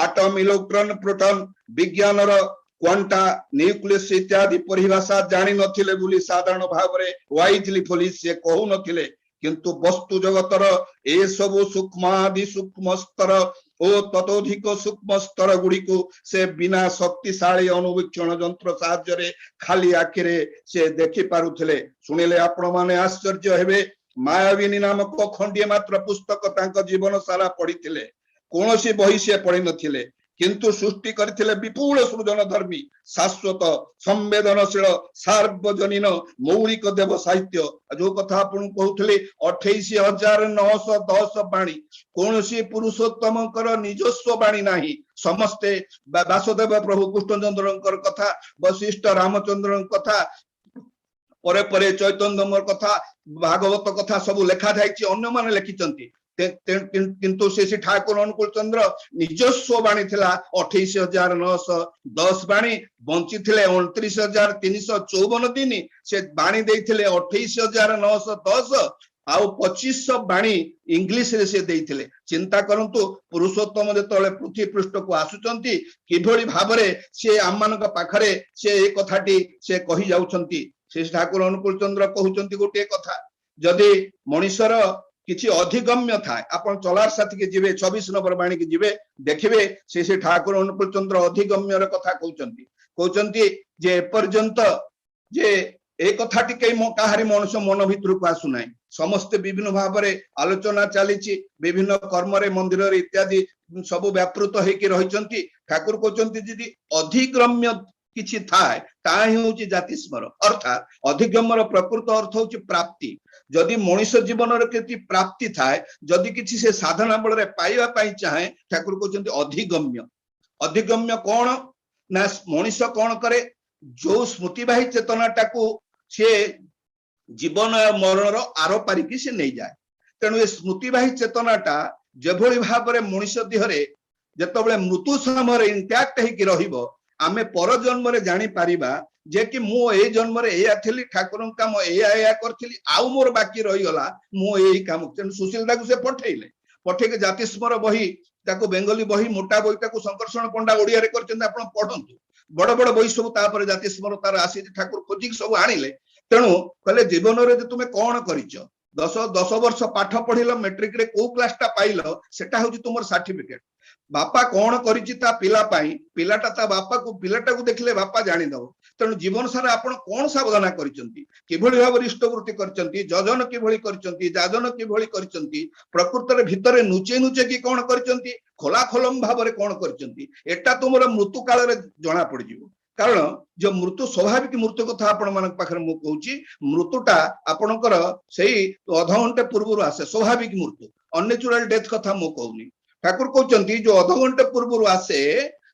आटम इलेक्ट्रॉन प्रोटॉन विज्ञान क्वांटा न्यूक्लियस इत्यादि परिभाषा जानी नथिले बुली साधारण भाव रे वाइजली पुलिस से कहू नथिले किंतु वस्तु जगतर ए सबु सूक्ष्मादि सूक्ष्म स्तर ओ ततोधिक सूक्ष्म स्तर गुड़ी को से बिना शक्तिशाली अनुवीक्षण जंत्र साहाय्य खाली आखिरे से देखि पारुथिले सुनिले आपण माने आश्चर्य हेबे मायाविनी नामक खंडिए मात्र पुस्तक तांक जीवन सारा पढ़िथिले कोनोसी बही से पढ़ी नथिले किंतु सृष्टि करथिले विपुल सृजन धर्मी शाश्वत संवेदनशील सार्वजनीन मौलिक देव साहित्य जो कथा आपण कहउथले 28910 बाणी कोनोसी पुरुषोत्तम कर निजस्व बाणी नाही समस्ते वासुदेव प्रभु कृष्णचंद्रकर कथा वशिष्ठ रामचंद्रन कथा परे परे चैतन्यमर कथा भागवत कथा सब लेखा जायछि अन्य माने लिखिचंती किंतु श्री ठाकुर अनुकूल चंद्र निजस्व बाणी थिला 28910 बाणी बंची थिले 29354 दिन से बाणी देइथिले 28910 आउ 2500 बाणी इंग्लिश रे से देइथिले चिंता करंतु पुरुषोत्तम जेतले पृथ्वी पृष्ठ को आसुचंती किभଳି भाबरे से आमनक पाखरे से ए कथाटी से कहि जाउचंती श्री ठाकुर अनुकूल चंद्र कहउचंती गोटे कथा जदि मनुष्यर किछि अधिगम्य थाए आपण चलार साथी के जिवे 24 नंबर बाणी के जिवे देखिबे श्री ठाकुर अनुकूल चंद्र अधिगम्य र कथा कहउचंती जे पर्यंत जे ए कथाटी के काहारी मनुष्य मन भितर को आसु नाही समस्त विभिन्न भाव रे आलोचना चलीछि विभिन्न कर्म रे मंदिर रे इत्यादि सब व्यापृत हेकि रहिचंती ठाकुर कहउचंती जदि अधिगम्य किछि थाए ताहि होछि जाति स्मर अर्थात अधिगम्यर प्रकृत अर्थ होछि प्राप्ति जदि मनुष्य जीवन रे किछि प्राप्ति थाए जदि किछि से साधना बल रे पाइबा पई चाहे ठाकुर कहउचंती अधिगम्य कोन ना मनुष्य कोन करे जो स्मृतिवाही चेतनाटा को से जीवन मरण रो आरो पारिकी से नहीं जाए तेणु ए स्मृतिवाही चेतनाटा जेभଳି भाबरे मनुष्य देहरे जेतबेले मृत्यु समय इंटैक्ट हेकि रहिबो आमे पर जन्म रे जानि पारिबा जे कि मो ए जन्म रे एया थिली ठाकुर काम एया करथिली आउ मोर बाकी रही गला मो एई काम सुशील दाकु से पठे के जाति स्मर बही ताको बेंगली बही मोटा बही ताको संकर्षण पंडा ओडिया रे करचंद आपण पढंतु बड़ बड़ बही सब तापर जाति स्मर तार आसी ठाकुर खोजी सब आनिले तेणु कहले जीवन रे तुमे कोन करिचो 10 वर्ष पाठ पढ़िल मेट्रिक रे को क्लास टा पाइलो सेटा होची तुमर सर्टिफिकेट बापा कौन करिछि ता पिला पाई पिलाटा ता बापा को पिलाटा को देखले बापा जानि दो तेणु जीवन सारा आपण कोन सावधाना करिसंती किभଳି भाव इष्टवृत्ति करिसंती जजन किभଳି करिसंती जाजन किभଳି करिसंती प्रकृति रे भितरे नुचे नुचे की कोन करिसंती खोला खोलम भाव रे कोन करिसंती एटा तुमर मृत्यु काल रे जणा पड़ जिवो कारण जो मृत्यु स्वाभाविक मृत्यु कथा आपण मानक पाखरे मु कहूची मृत्युटा आपणकर सेही अध घंटे पूर्व आसे स्वाभाविक मृत्यु अननेचुरल डेथ कथा मु कहूनी ठाकुर कहउचंती जो अध घंटे पूर्व आसे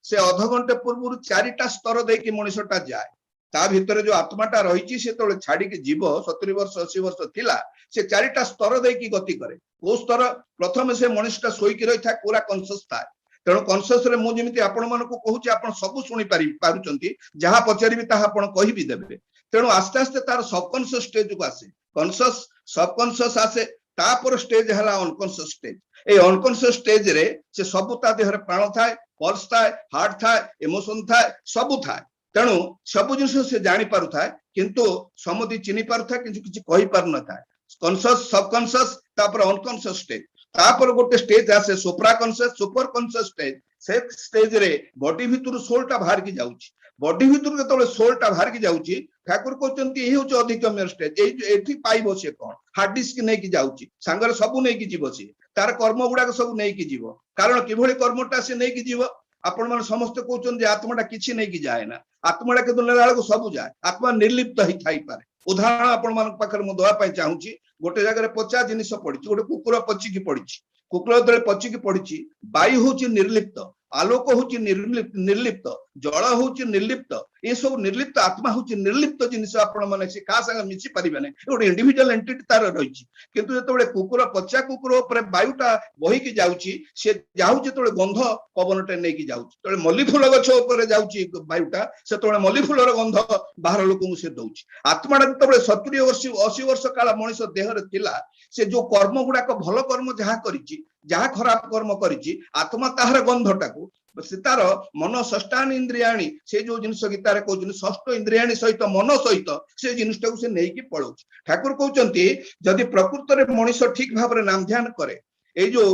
से अध घंटे पूर्व चारिटा स्तर देकी मनुष्यटा जाए ता भितर जो आत्माटा रही से तो छाड़ी के जीव 70 वर्ष 80 वर्ष थिला से चारिटा स्तर देकी गति करे वो स्तर प्रथम से मनुष्यटा सोईकी रही था पूरा कॉन्शियस था तेणु कॉन्शियस रे मु जेमिति आपण मानको कहूची आपण सब सुनी पारुचंती जहा पचारिबी ताहा आपण कहि भी देबे तेणु आस्ते आस्ते तार सबकॉन्शियस स्टेज को आसे कॉन्शियस सबकॉन्शियस आसे तापर स्टेज हला अनकॉन्शियस स्टेज ए अनकॉन्शियस स्टेज रे से सब ता देह रे प्राण थाए पल्स थाए हार्ट थाए इमोशन थाए सब थाए तेणु सब जिनिस से जानि पारु थाए किंतु समधि चिनी पारु थाए किंतु किछि कहि पारु न थाए कॉन्शियस सबकॉन्शियस तापर अनकॉन्शियस स्टेज तापर गोटे स्टेज आसे सुप्रा कॉन्शियस सुपर कॉन्शियस स्टेज से स्टेज रे बॉडी भितर सोलटा बाहर की जाउची बॉडी भितर केतले सोलटा बाहर की जाउची ठाकुर कहउचंती एही होचे अधिकम्य स्टेज एठी पाइबो से कोन हार्ड डिस्क नै की जाउची सांगरे सबु नै की जीवो से तार कर्म गुडा सब नै की जीवो कारण किभଳି कर्मटा से नै की जीवो आपण मन समस्त कहउचन जे आत्माटा किछि नै की जाय ना आत्माटा के दुनिया लाग सब जाय आत्मा निर्लिप्त ही थाई पारे उदाहरण आपण मन पाखर मु दवा पई चाहूची गोटे जगह रे 50 जिनिस पड़ी गोटे कुकुर पची की पड़ी कुकुर तले पची की पड़ी वायु होची निर्लिप्त आलोक होची निर्लिप्त जल होची निर्लिप्त ये सब निर्लिप्त आत्मा होची निर्लिप्त जिनिस आपण माने से का संग मिछि परिबे नै गोटे इंडिविजुअल एंटिटी तार रहिछि किंतु जेतबेले कुकुर पचा कुकुर ऊपर वायुटा बही की जाउछि से जाउ जेतबेले गंध पवनटे नै की जाउछि तबे मल्ली फूल गछ ऊपर जाउछि वायुटा से तबेले मल्ली फूलर गंध बाहर लोक मु से दउछि आत्माटा जेतबेले 70 वर्ष 80 वर्ष काल मनुष्य देह रे थिला से जो कर्म गुडा को भल कर्म जहा करिछि जहा खराब कर्म करिछि आत्मा ताहर गंधटा को से तार मन षष्ठान इंद्रियाणी से जो जिनिस गीतारे कहउछन षष्ठ इंद्रियाणी सहित मन सहित से जिनिसटा को से नै की पळौछ ठाकुर कहउचंती जदि प्रकृत रे मनुष्य ठीक भाव रे नाम ध्यान करे ए जो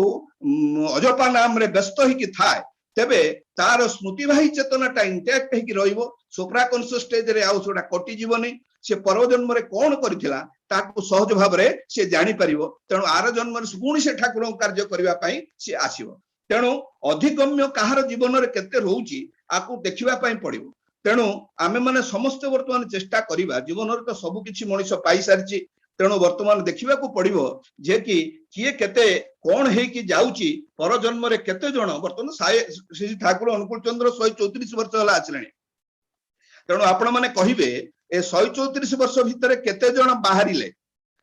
अजपा नाम रे व्यस्त ही की थाए तेबे तार स्मृति भाई चेतनाटा इंटैक्ट हेकी रहिबो सुप्रा कॉन्शियस स्टेज रे आउ सोडा कटि जीवनी से परव जन्म रे कोन करथिला ताकू सहज भाव रे से जानि परिबो तेणु आर जन्म रे पुणी से ठाकुर कार्य करबा पई से आसीबो तेणु अधिगम्य कहार जीवन रे केते रहउची आकू देखिबा पई पड़िबो तेणु आमे माने समस्त वर्तमान चेष्टा करिबा जीवन रे तो सब किछि मनुष्य पाई सारची तेणु वर्तमान देखिबा को पड़िबो जे कि किए केते कोन हे कि जाउची पर जन्म रे केते जण वर्तमान श्री ठाकुर अनुकूल चंद्र 134 वर्ष हला आछलेनी तेणु आपण माने कहिबे ए 134 वर्ष भितर केते जण बाहरिले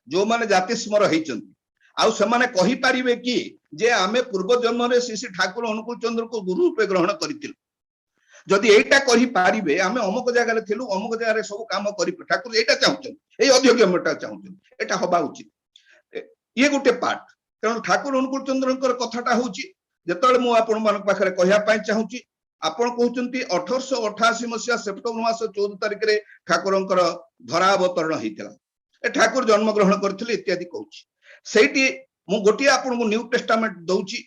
जो माने जाति स्मर हेचंती आउ से माने कहि परिबे कि जे आमे पूर्व जन्म रे श्री ठाकुर अनुकूल चंद्र को गुरु रूपे ग्रहण करितिल जदि एटा कहि पारिबे आमे अमुक जगह रे थिलु अमुक जगह रे सब काम करि ठाकुर एटा चाहुचन ए अध्यक्षमटा चाहुचन एटा होबा उचित ये गोटे पार्ट तेणु ठाकुर अनुकूल चंद्रकर कथाटा होउची जेतले मु आपण मान पाखरे कहिया पई चाहुची आपण कहउचंती 1888 मसिया सेप्टेम्बर मास 14 तारिख रे ठाकुरंकर धरा अवतरण हेतिला ए ठाकुर जन्म ग्रहण करथिले इत्यादि कहउची सेठी मु गोटी आपण को न्यू टेस्टामेंट दउची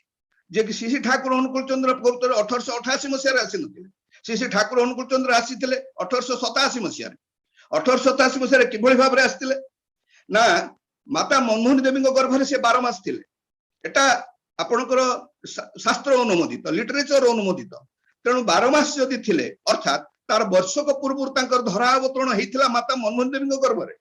जे कि श्री ठाकुर अनुकूल चंद्र 1888 मसिया रे आसी नथिले श्री ठाकुर अनुकूल चंद्र आसीथिले 1887 मसिया रे 1887 मसिया रे किभଳି भाबरे आसीथिले ना माता मनमोहन देवी गर्भ रे से 12 मास थिले एटा आपणकर शास्त्र अनुमोदित लिटरेचर अनुमोदित तेणु 12 मास जदि थिले अर्थात तार वर्षक पूर्व तांकर धरा अवतरण हेतिला माता मनमोहन देवी गर्भ रे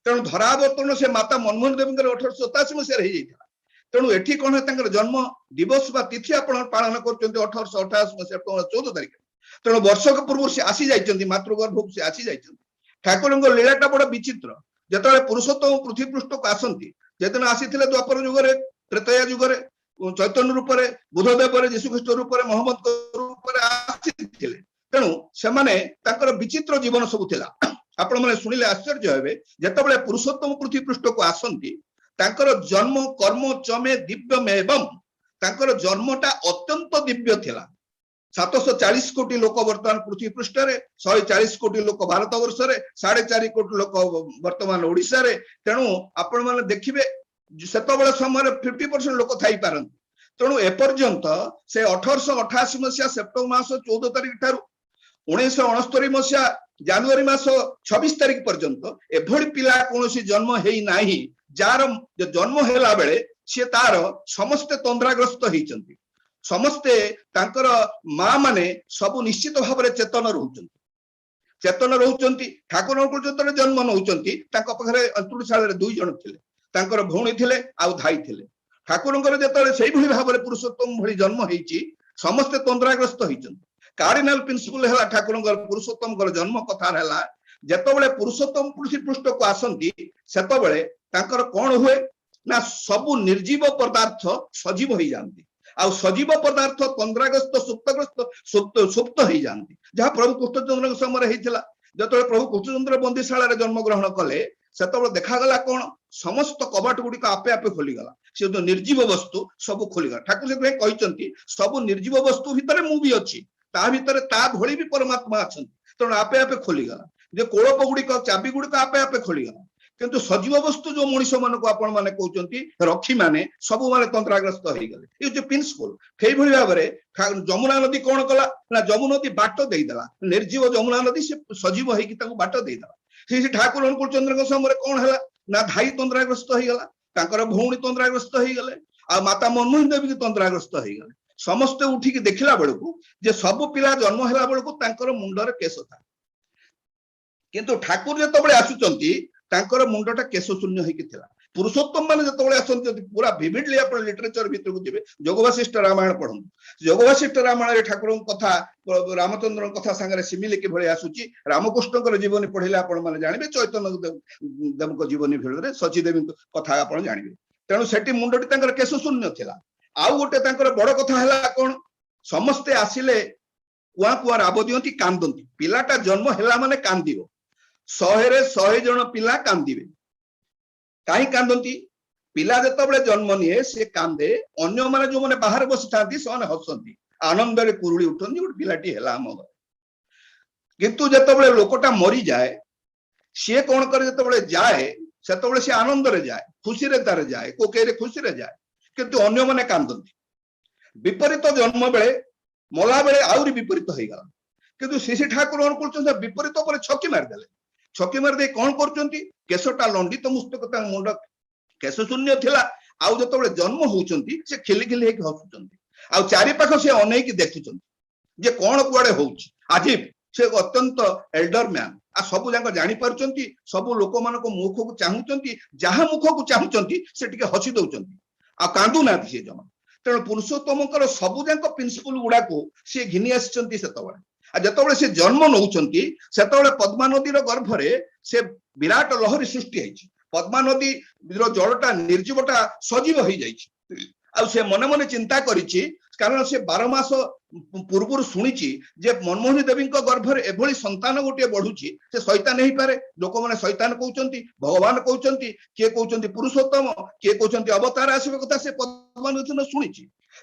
तेणु धरा अवतरण से माता मनमोहन देवी 1887 मसिया रे हे जाइथिला तेणु एठी कोन तांकर जन्म दिवस बा तिथि आपण पालन करचंती 1888 मसिया 14 तारिख तेणु वर्षक पूर्व से आसी जाइचंती मातृगर्भ से आसी जाइचंती ठाकुरंग लीलाटा बड़ विचित्र जेतले पुरुषोत्तम पृथ्वी पृष्ठ को आसंती जेतन आसीथिले द्वापर युग रे त्रेतया युग रे चैतन्य रूप रे बुद्धदेव रे यीशु ख्रीष्ट रूप रे मोहम्मद रूप रे आसीथिले तेणु से माने तांकर विचित्र जीवन सब थिला आपण माने सुनिले आश्चर्य हेबे जेतबेले पुरुषोत्तम पृथ्वी पृष्ठ को आसंती तांकर जन्म कर्म चमे दिव्यम एवं तांकर जन्मटा अत्यंत दिव्य थिला 740 कोटी लोक वर्तमान पृथ्वी पृष्ठ रे 140 कोटी लोक भारत वर्ष रे 4.5 कोटी लोक वर्तमान ओडिसा रे तेणु आपण माने देखिबे सेतबेले समय 50% लोक थाई पारन तेणु एपर्यंत से 1888 मसिया सेप्टेम्बर मास 14 तारिख ठारू 1969 मसिया जनवरी मास 26 तारिख पर्यंत एभଳି पिला कोनोसी जन्म हेई नाही जार जन्म हेला बेले से तार समस्त तंद्राग्रस्त हेचंती समस्ते तांकर मां माने सब निश्चित भाव रे चेतन रहउचंती चेतन रहउचंती ठाकुर जेतले जन्म नउचंती तांको पाखरे अंतुड़ीशाला दुई जण थिले तांकर भौणी थिले आ धाई थिले ठाकुरंकर जेतले सेही भली भाबरे पुरुषोत्तम भली जन्म हेची समस्त तंद्राग्रस्त होइचंती कार्डिनल प्रिंसिपल है ठाकुरंकर पुरुषोत्तम जन्म कथा है जेतबेले पुरुषोत्तम पृष्ठ को आसंती सेतबेले तांकर कोन हुए ना सबु निर्जीव पदार्थ सजीव हो जाती आ सजीव पदार्थ तंद्राग्रस्त सुप्तग्रस्त सुप्त हो जाती जहाँ प्रभु कृष्णचंद्र समय होता जो प्रभु कृष्णचंद्र बंदीशाला जन्म ग्रहण कले से देखागला कौन समस्त कबाट गुड़िक आपे आपे खोलीगला से जो निर्जीव वस्तु सब खोलीगला ठाकुर से कहते सब निर्जीव वस्तु भितर मु भी अच्छी ता भितर ता भली भी परमात्मा अच्छा तेणु आपे आपे खोलीगला जे कोड़प गुड़िक चाबी गुड़िक आपे आपे खोलीगला किंतु सजीव वस्तु जो मनीष मान को आपण माने कहउचंती रक्षी माने सब माने तंत्राग्रस्त हो गले ये जो प्रिंसिपल फेई भली भाबरे जमुना नदी कोन कला ना जमुना नदी बाट देई देला निर्जीव जमुना नदी से सजीव होई कि ताको बाट देई देला से ठाकुर अनुकूल चंद्र समय कोन हला ना धाई तंत्राग्रस्त हो गला तांकर भौणी तंत्राग्रस्त हो गले आ माता मनमोहन देवी की तंत्राग्रस्त हो गले समस्त उठी की देखिला बेलकू जे सब पिला जन्म हला बेलकू तांकर मुंडर केस था किंतु ठाकुर जेतबेले आसुचंती तांकर मुंडटा केश शून्य होइकी थिला पुरुषोत्तम माने जेतबेले आसंती पूरा विविडली आपण लिटरेचर भितर को जिवे जोगवासिष्ठ रामायण पढन जोगवासिष्ठ रामायण रे ठाकुर कथा रामचंद्र कथा संगे सिमिले के भली आसुची रामकृष्णकर जीवनी पढिले आपण माने जानिबे चैतन्य देवक जीवनी भिडरे सची देवी कथा आपण जानिबे तेनु सेठी मुंडटी तांकर केश शून्य थिला आउ गोटे तांकर बड़ कथा हला कोन समस्ते आसिले कुआ कुआ राब दियंती कांदंती पिलाटा जन्म हला माने कांदिबो 100 जन पिला कांदिबे काई कांदंती पिला जेतबेले जन्म निये से कांदे अन्य माने जो माने बाहर बसी थांती से हसंती आनंद रे कुरुड़ी उठंती गोटे पिलाटी हला हम किंतु जेतबेले लोकटा मरी जाए से कोन करे जेतबेले जाए सेतबेले से आनंद रे जाए खुशी रे तारे जाए कोकेरे खुशी रे जाए किंतु अन्य माने कांदंती विपरीत जन्म बेले मला बेले आउरी विपरीत होई गला किंतु श्री ठाकुर अनुकूल विपरीत पर छकी मार देले छकी मार दे कौन करचंती केशटा लंडित मुस्तक मुंड केश शून्य थिला आउ जतबेले जन्म होउचंती से खिली खिली हेक हसुचंती आउ चारि पाख से अनेक देखुचंती जे कौन कुआडे होउची आज से अत्यंत एल्डर मैन आ सब जाक जानि पारुचंती सब लोक मान को मुख को चाहुचंती जहां मुख को चाहुचंती से टिके हसी दउचंती आ कांदु नाथि से जमा तेणु पुरुषोत्तमकर सबु जाक प्रिंसिपल गुडा को से घिनी आछंती सेतबेले आ जतबेले से जन्म नउचंती सेतबेले पद्मा नदी रो गर्भरे से विराट लहरी सृष्टि होईची पद्मा नदी रो जलटा निर्जीवटा सजीव होई जाईची आ से मने मने चिंता करिची कारण से 12 मास पूर्व शुणी जे मनमोहन देवी गर्भर एभली संतान गोटे बढ़ुची से शैतान नहीं पारे लोक मैंने शैतान कहते भगवान कहते किए कहते पुरुषोत्तम किए कहते अवतार आसवा कथा से पद्मावती शुणी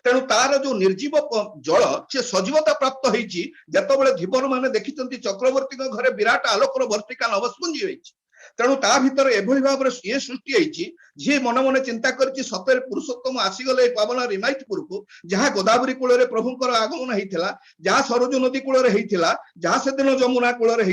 तेणु तार जो निर्जीव जल से सजीवता प्राप्त होती जिते धीवर मैंने देखी चक्रवर्ती घरे विराट आलोकर वर्तिका नवस्पुंजी होती तेणु ता भीतर एभली भाव ये सृष्टि होती जी मन मन चिंता कर सतरे पुरुषोत्तम आसीगले पावन रिमायतपुर को जहाँ गोदावरी कूल प्रभुंर आगमन होता जहाँ सरोज नदी कूल जहाँ से दिन जमुना कूल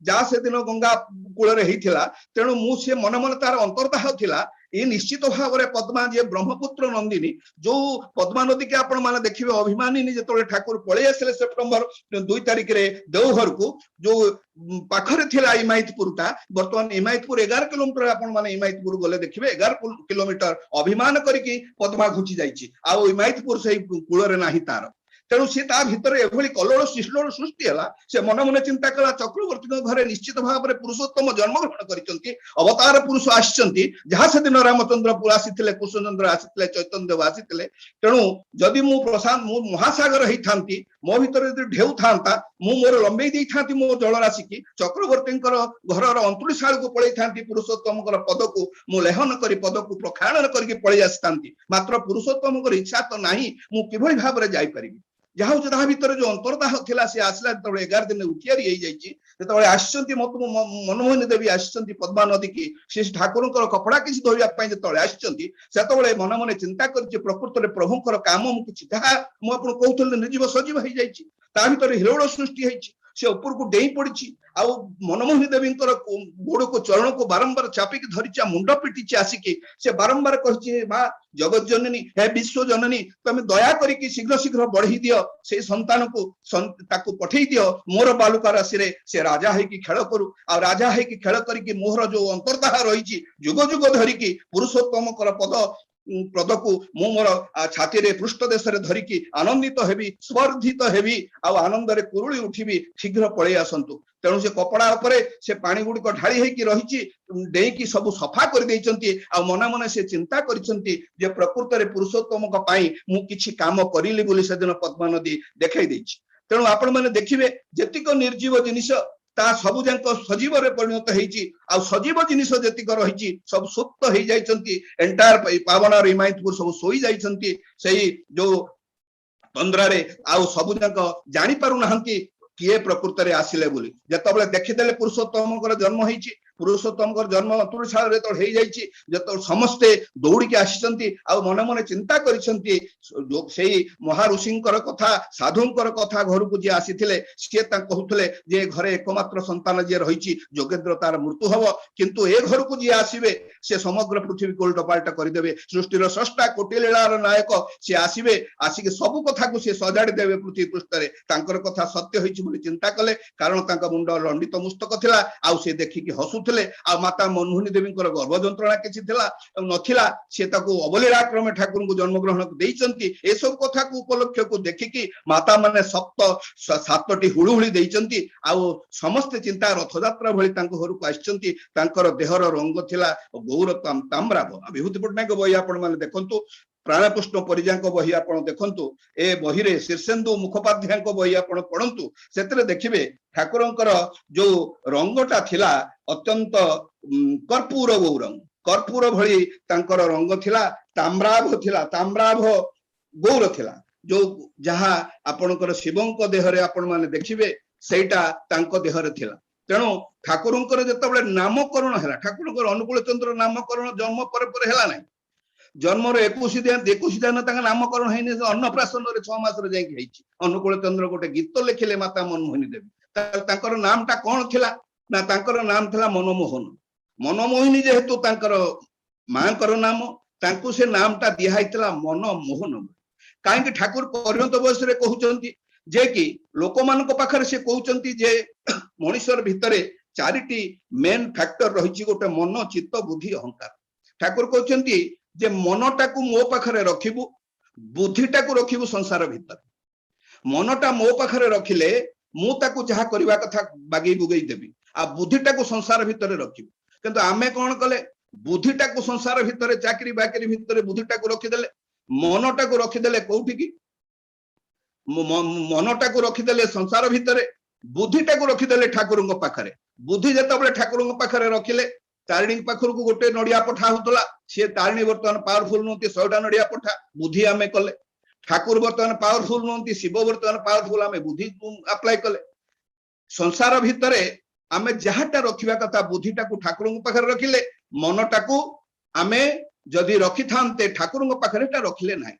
जहाँ से दिन गंगा कूल तेणु मुझे मन मन तार अंतर्दाह थिला ये निश्चित भाव में पद्मा जी ब्रह्मपुत्र नंदिनी जो पद्मा नदी के आपण माने देखिबे अभिमानिनी जो ठाकुर पळे आसले सेप्टेम्बर 2 तारिख रे देवघर को जो पाखरे थिला इमायतपुर ता वर्तमान इमायतपुर 11 किलोमीटर आपण माने इमायतपुर गले देखिबे 11 किलोमीटर अभिमान करिकी पद्मा घुची जाईची आ इमायतपुर से कूल रे नाही तार तेणु सी भितर एभली कल्लोल शिष्लोल सृष्टि है से मन मन चिंता कला चक्रवर्ती घरे निश्चित भाव में पुरुषोत्तम जन्म ग्रहण कर अवतार पुरुष आसी जहाँ से दिन रामचंद्र आसी कृष्णचंद्र आसी चैतन्य देव आसी तेणु जदि मु प्रशांत मु महासागर होता मो भर ढेउ था मु मोर लंबे दी था मो जलराशि की चक्रवर्ती घर अंतुड़ीशाल को पलि था पुरुषोत्तम पद को मु लेहन कर पद को प्रक्षालन करके पलि आसी मात्र पुरुषोत्तम इच्छा तो ना मु किभली भाव में जापरि जहाँ जहाँ भीतर जो अंतर्दाह थिला से आसला 11 दिन उठियारी हो जाए आसचंती मनमोहन देवी आसचंती पद्मा नदी की श्री ठाकुर कपड़ा किसी धोइबा जो आसचंती से मन मन चिंता कर प्रकृत में प्रभुंर काम किसी जहाँ मुझे कहते निर्जीव सजीव हो जाए हिलोल सृष्टि होती से ऊपर को डेई पड़ी आउ मनमोहनी देवी गोड़ को चरण को बारंबार चापिक धरी मुंड पिटी आसिकी से बारंबार कही माँ जगत जननी हे विश्व जननी तुम दया करके शीघ्र शीघ्र बढ़ी दियो से संतान को ताकू पठेई दियो मोर बालुका राशि रे से राजा है कि खेल करू आ राजा है कि खेल करके मोहर जो अंतर्दाह रही जुग जुग धरिकी पुरुषोत्तम कर पद को मु मोर छाती रे पृष्ठ देश रे धरिकी आनंदित हेबी स्पर्धित हेबी आ आनंद रे कुरुली उठिबी शीघ्र पळै आसंतु तेणु से कपड़ा उपरे से पानी गुड़िक ढाली होगी रही डेईकी सब सफा कर देइचंती आ मने मने से चिंता करिसंती जे प्रकृत रे पुरुषोत्तम को पाई मु किछि काम करिली बोली से दिन पद्मा नदी देखाई देछि तेणु आपण माने देखिबे जतिक निर्जीव जिनिस ता सबु जांक सजीव रे परिणत हेछि आ सजीव जिनिस जतिक रहिछि सब सुप्त हेइ जाइचंती एंटायर पावन और हिमायतपुर सब सोई जाइचंती सेही जो तंद्रा रे आ सबु जांक जानि पारु नहंती किए प्रकृत रे आसिले बोली जतबले देखिदेले पुरुषोत्तम जन्म होइछि पुरुषोत्तम जन्म अतुलशाल रे तो हेइ जाइछि जत समस्ते दौड़ी के आसिसंती आ मने मने चिंता करिसंती सेही महाऋषिंकर कथा साधुंकर कथा घर को जे आसीथिले से ता कहउथले जे घरे एकमात्र संतान जे रहिछि जोगेंद्र तार मृत्यु हबो किंतु ए घर को जे आसीबे से समग्र पृथ्वी को उल्टापाल्टा करदेबे सृष्टिर स्रष्टा कोटि लीलार नायक से आसीबे आसिके सब कथा को से सजाड़ी देबे पृथ्वी पृष्ठ रे तांकर कथा सत्य होइछि बोली चिंता कले कारण तांका मुंड लंडित मुस्तक थिला आ से देखिकी हसु आ माता मनमोहनी देवी गर्भ जंत्रणा किसी नथिला से ताकू अबलीला क्रमे ठाकुर को जन्मग्रहण देइचंती ए सब कथा को उपलक्ष्य को देखिकी माता माने सातटी हुळुहुळी देइचंती आ समस्त चिंता रथयात्रा भली तांको घर को आछंती तांकर देहर रंग थिला गौर ताम्राभ विभूति पटनायक बही आपण माने देखंतु प्राणपुष्ण परिजांक बही आपण देखंतु ए बही रे शीर्षेन्दु मुखोपाध्यायक बही आपण पढंतु सेतरे देखिबे ठाकुरंकर जो रंगटा थिला अत्यंत कर्पूर गौरंग कर्पूर भली तांकर रंग थिला ताम्राभ गौर थिला जो जहा आपणकर शिवंक देहरे आपण माने देखिबे सेटा तांको देहरे थिला तेणु ठाकुरंकर जेतबेले नामकरण हैला ठाकुरंकर अनुकूल चंद्र नामकरण जन्म पर हैला नै जन्म 21 दिन नामकरण है अन्नप्राशन 6 मास अनुकूल चंद्र गोटे गीत लिखिले माता मनमोहनी देवी तांकर नाम टा कौन थिला ना तांकर नाम थिला मनमोहन मनमोहिनी जेहेतु तांकर मांकर नाम तांकु से नाम टा दिया हैतला मनमोहन काहे ठाकुर पर्यंत बयस रे कहउचंती जे कि लोक मानक पाखरे से कहउचंती जे मनुष्यर भितरे चारिटी मेन फैक्टर रहिछि गोटे मन चित्त बुद्धि अहंकार ठाकुर कहउचंती जे मनटा को मो पाखरे रखिबु बुद्धिटा को रखिबु संसार भीतर मनटा मो पाखरे रखिले मु ताकू जहा करबा कथा बागेई बुगेई देबी आ बुद्धिटा को संसार भीतर रखिबु किंतु आमे कोन कले बुद्धिटा को संसार भीतर चाकरी बाकरी भीतर बुद्धिटा को रखिदेले मनटा को रखिदेले कोठी की मनटा को रखिदेले संसार भीतर बुद्धिटा को रखिदेले ठाकुरंग पाखरे बुद्धि जतबले ठाकुरंग पाखरे रखिले तारिणी पाखर को गोटे नड़िया पठा होतला से तारिणी बर्तमान पावरफुल नोंती 100टा नड़िया पठा बुद्धि आमे कले ठाकुर बर्तमान पावरफुल नोंती शिव बर्तमान पावरफुल आमे बुद्धि अप्लाई कले संसार भितरे आमे जहाटा रखिबा कथा बुद्धिटा को ठाकुरंग पाखरे रखिले मनटा को आमे जदि रखि थांते ठाकुरंग पाखरे ता रखिले नाही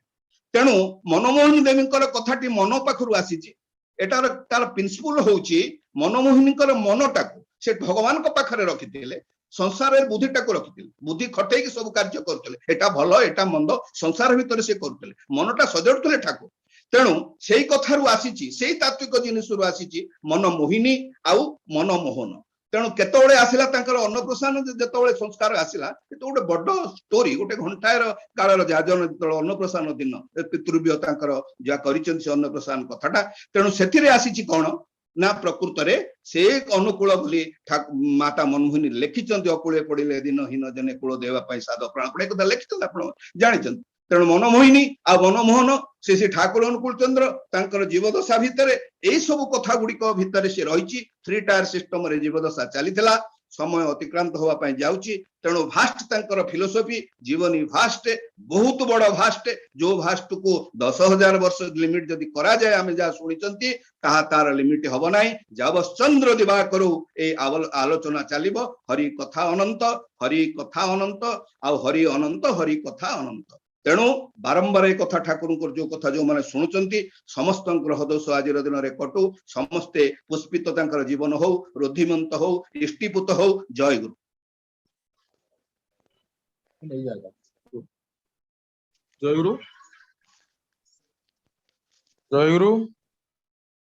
तेणु मनमोहनी देवींकर कथाटी मन पाखरु आसीची एटार तार प्रिंसिपल होउची मनमोहनीकर मनटा को से भगवान को पाखरे रखिथिले संसार बुद्धिटा को रखिथिले बुद्धि खटै के सब कार्य करथिले एटा भलो एटा मंद संसार भितर से करथिले मनटा सजड़थिले ठाकुर तेणु सेही कथारु आसीची सेही तात्विक जिनिसरु आसीची मनमोहिनी आउ मनमोहन तेणु केतबेले आसिला तांकर अन्नप्रसाद जेतबेले संस्कार आसिला एतो गोटे बड़ स्टोरी गोटे घंटायर कालर जाजन अन्नप्रसाद दिन पितृव्य तांकर जा करिचन से अन्नप्रसाद कथाटा तेणु सेथिरे आसीची कोन ना प्रकृत रे से अनुकूल बोली माता मनमोहनी लिखिचंती अकूले पड़िले दिन हीन जने कूल देवा पई साध प्राण पड़े कथा लिखिचंती आपण जानिचंती तेणु मनमोहिनी आ मनमोहन से ठाकुर अनुकूल चंद्र तांकर जीवदशा भितरे एई सब कथा गुड़िक भितरे से रहिछि 3 टायर सिस्टम रे जीवदशा चलीथिला समय अतिक्रांत होवा पई जाउछि तेणु भास्ट तांकर फिलोसफी जीवनी भास्ट बहुत बड़ भास्ट जो भास्ट को 10,000 वर्ष लिमिट जदि करा जाए आमे जा सुनिचंती ताहा तार लिमिट हबो नाही जब चंद्र दिवा करू ए आलोचना चलिबो हरि कथा अनंत आ हरि अनंत हरि कथा अनंत। तेणु बारंबार एक कथा ठाकुर जो कथा जो माने शुणुचंती समस्त हृदय आज दिन में कटु समस्ते पुष्पित तांकर जीवन हो रुद्धिमंत हो इष्टिपुत हो जय गुरु।
जय गुरु जय गुरु।